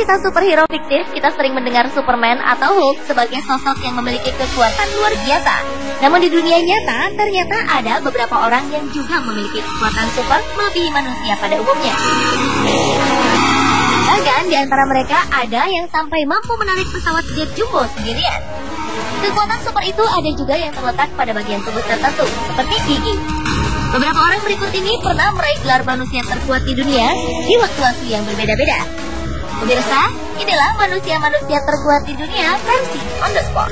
kisah superhero fiktif, kita sering mendengar Superman atau Hulk sebagai sosok yang memiliki kekuatan luar biasa. Namun di dunia nyata, ternyata ada beberapa orang yang juga memiliki kekuatan super melebihi manusia pada umumnya. Bahkan di antara mereka ada yang sampai mampu menarik pesawat jet jumbo sendirian. Kekuatan super itu ada juga yang terletak pada bagian tubuh tertentu, seperti gigi. Beberapa orang berikut ini pernah meraih gelar manusia terkuat di dunia di waktu-waktu yang berbeda-beda. Pemirsa, inilah manusia-manusia terkuat di dunia versi on the spot.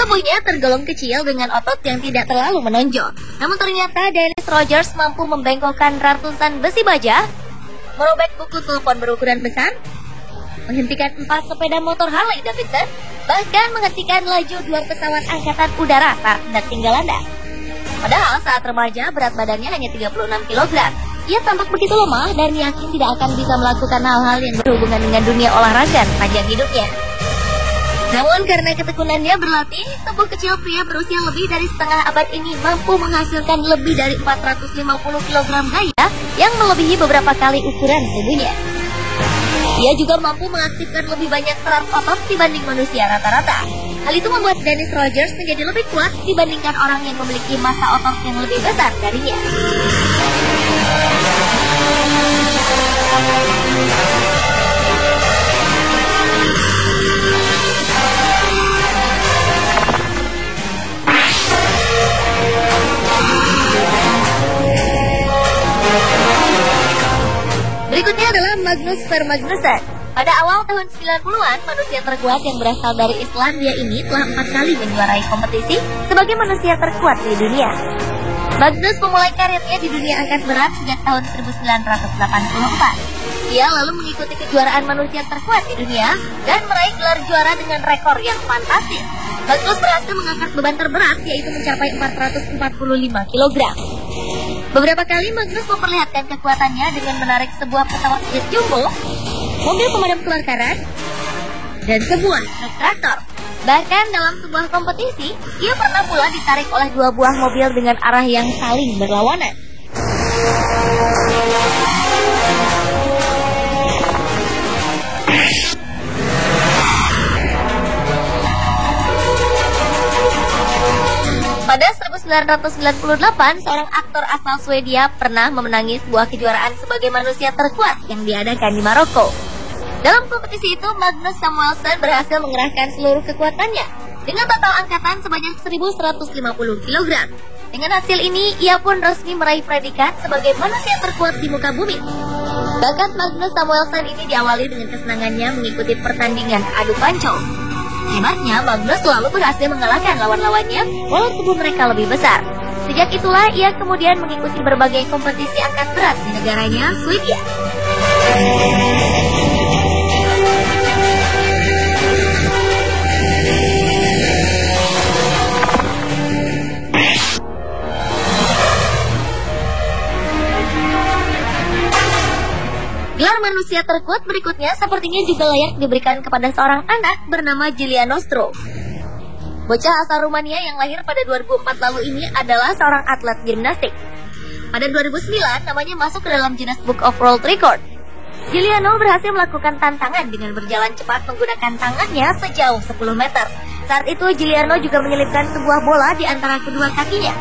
Tubuhnya tergolong kecil dengan otot yang tidak terlalu menonjol. Namun ternyata Dennis Rogers mampu membengkokkan ratusan besi baja, merobek buku telepon berukuran besar, menghentikan 4 sepeda motor Harley Davidson, bahkan menghentikan laju 2 pesawat angkatan udara saat hendak tinggal landas. Padahal saat remaja berat badannya hanya 36 kg. Ia tampak begitu lemah dan yakin tidak akan bisa melakukan hal-hal yang berhubungan dengan dunia olahraga sepanjang hidupnya. Namun karena ketekunannya berlatih, tubuh kecil pria berusia lebih dari setengah abad ini mampu menghasilkan lebih dari 450 kg gaya yang melebihi beberapa kali ukuran tubuhnya. Ia juga mampu mengaktifkan lebih banyak serat otot dibanding manusia rata-rata. Hal itu membuat Dennis Rogers menjadi lebih kuat dibandingkan orang yang memiliki massa otot yang lebih besar darinya. Berikutnya adalah Magnus Vermagnussen. Pada awal tahun 90-an, manusia terkuat yang berasal dari Islandia ini telah 4 kali menjuarai kompetisi sebagai manusia terkuat di dunia. Magnus memulai karirnya di dunia angkat berat sejak tahun 1984. Ia lalu mengikuti kejuaraan manusia terkuat di dunia dan meraih gelar juara dengan rekor yang fantastis. Magnus berhasil mengangkat beban terberat yaitu mencapai 445 kg. Beberapa kali Magnus memperlihatkan kekuatannya dengan menarik sebuah pesawat jet jumbo, mobil pemadam kebakaran, dan sebuah truk traktor. Bahkan dalam sebuah kompetisi, ia pernah pula ditarik oleh 2 buah mobil dengan arah yang saling berlawanan. Pada 1998, seorang aktor asal Swedia pernah memenangi sebuah kejuaraan sebagai manusia terkuat yang diadakan di Maroko. Dalam kompetisi itu, Magnus Samuelsson berhasil mengerahkan seluruh kekuatannya dengan total angkatan sebanyak 1.150 kg. Dengan hasil ini, ia pun resmi meraih predikat sebagai manusia terkuat di muka bumi. Bakat Magnus Samuelsson ini diawali dengan kesenangannya mengikuti pertandingan adu pancong. Hebatnya, Magnus selalu berhasil mengalahkan lawan-lawannya walau tubuh mereka lebih besar. Sejak itulah ia kemudian mengikuti berbagai kompetisi angkat berat di negaranya, Swedia. Gelar manusia terkuat berikutnya sepertinya juga layak diberikan kepada seorang anak bernama Giuliano Nostro. Bocah asal Rumania yang lahir pada 2004 lalu ini adalah seorang atlet gimnastik. Pada 2009, namanya masuk ke dalam Guinness Book of World Record. Giuliano berhasil melakukan tantangan dengan berjalan cepat menggunakan tangannya sejauh 10 meter. Saat itu, Giuliano juga menyelipkan sebuah bola di antara kedua kakinya.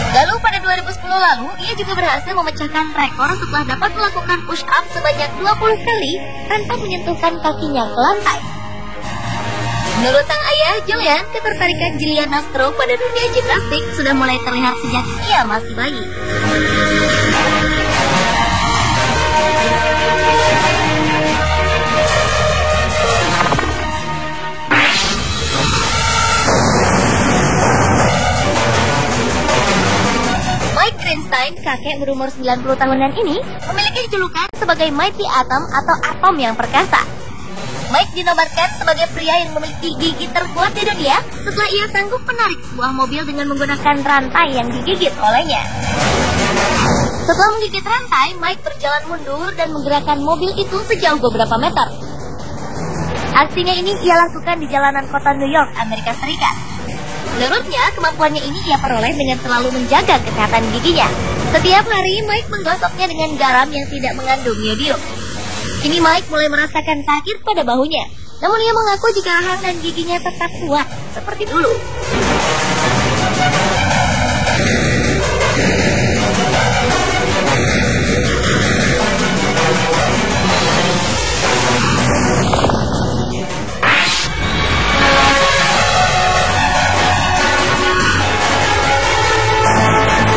Lalu pada 2010 lalu, ia juga berhasil memecahkan rekor setelah dapat melakukan push-up sebanyak 20 kali tanpa menyentuhkan kakinya ke lantai. Menurut sang ayah, Julian, ketertarikan Giuliano Nostro pada dunia gimnastik sudah mulai terlihat sejak ia masih bayi. Einstein, kakek berumur 90 tahunan ini, memiliki julukan sebagai Mighty Atom atau atom yang perkasa. Mike dinobatkan sebagai pria yang memiliki gigi terkuat di dunia setelah ia sanggup menarik sebuah mobil dengan menggunakan rantai yang digigit olehnya. Setelah menggigit rantai, Mike berjalan mundur dan menggerakkan mobil itu sejauh beberapa meter. Aksinya ini ia lakukan di jalanan kota New York, Amerika Serikat. Menurutnya, kemampuannya ini ia peroleh dengan selalu menjaga kesehatan giginya. Setiap hari, Mike menggosoknya dengan garam yang tidak mengandung yodium. Kini Mike mulai merasakan sakit pada bahunya. Namun ia mengaku jika rahang dan giginya tetap kuat seperti dulu.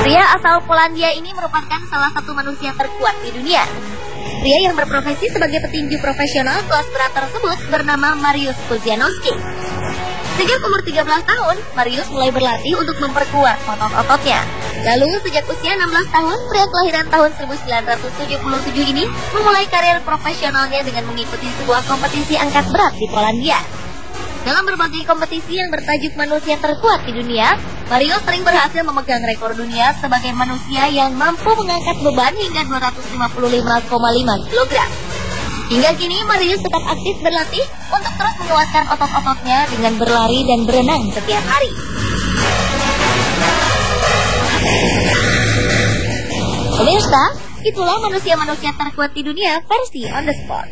Pria asal Polandia ini merupakan salah satu manusia terkuat di dunia. Pria yang berprofesi sebagai petinju profesional kelas berat tersebut bernama Mariusz Pudzianowski. Sejak umur 13 tahun, Mariusz mulai berlatih untuk memperkuat otot-ototnya. Lalu, sejak usia 16 tahun, pria kelahiran tahun 1977 ini memulai karir profesionalnya dengan mengikuti sebuah kompetisi angkat berat di Polandia. Dalam berbagai kompetisi yang bertajuk manusia terkuat di dunia, Mariusz sering berhasil memegang rekor dunia sebagai manusia yang mampu mengangkat beban hingga 255,5 kg. Hingga kini, Mariusz tetap aktif berlatih untuk terus menguatkan otot-ototnya dengan berlari dan berenang setiap hari. Pemirsa, itulah manusia-manusia terkuat di dunia versi On The Spot.